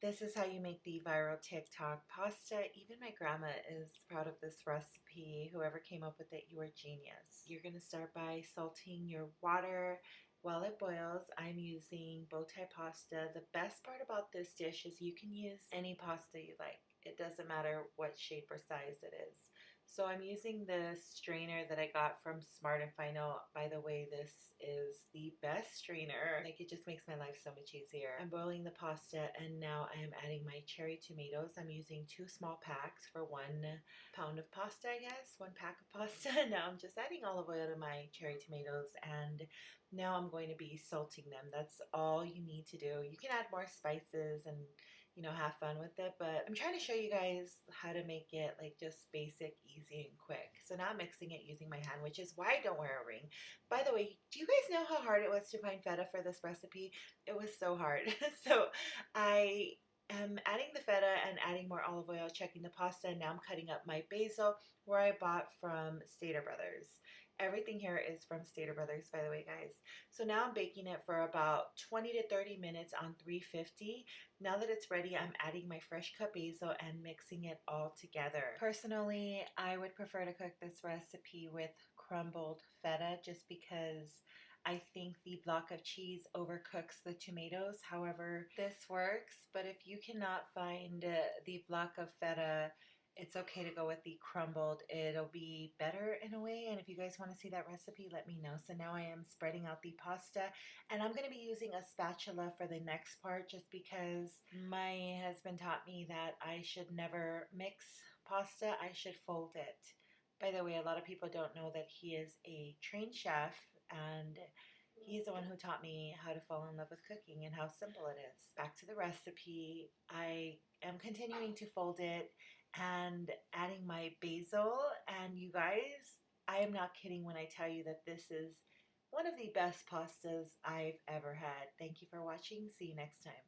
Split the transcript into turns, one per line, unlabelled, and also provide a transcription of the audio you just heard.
This is how you make the viral TikTok pasta. Even my grandma is proud of this recipe. Whoever came up with it, you are genius. You're going to start by salting your water while it boils. I'm using bow tie pasta. The best part about this dish is you can use any pasta you like. It doesn't matter what shape or size it is. So I'm using this strainer that I got from Smart and Final. By the way, this is the best strainer. Like, it just makes my life so much easier. I'm boiling the pasta and now I am adding my cherry tomatoes. I'm using 2 small packs for 1 pound of pasta, I guess. 1 pack of pasta. Now I'm just adding olive oil to my cherry tomatoes and now I'm going to be salting them. That's all you need to do. You can add more spices and have fun with it, but I'm trying to show you guys how to make it like just basic, easy, and quick. So now I'm mixing it using my hand, which is why I don't wear a ring. By the way, do you guys know how hard it was to find feta for this recipe? It was so hard. So I am adding the feta and adding more olive oil, checking the pasta, and now I'm cutting up my basil where I bought from Stater Brothers. Everything here is from Stater Brothers, by the way, guys. So now I'm baking it for about 20 to 30 minutes on 350. Now that it's ready, I'm adding my fresh cut basil and mixing it all together. Personally, I would prefer to cook this recipe with crumbled feta just because I think the block of cheese overcooks the tomatoes. However, this works, but if you cannot find the block of feta, it's okay to go with the crumbled. It'll be better in a way, and if you guys want to see that recipe, let me know. So now I am spreading out the pasta, and I'm going to be using a spatula for the next part just because my husband taught me that I should never mix pasta. I should fold it. By the way, a lot of people don't know that he is a trained chef, and he's the one who taught me how to fall in love with cooking and how simple it is. Back to the recipe. I am continuing to fold it and adding my basil. And you guys, I am not kidding when I tell you that this is one of the best pastas I've ever had. Thank you for watching. See you next time.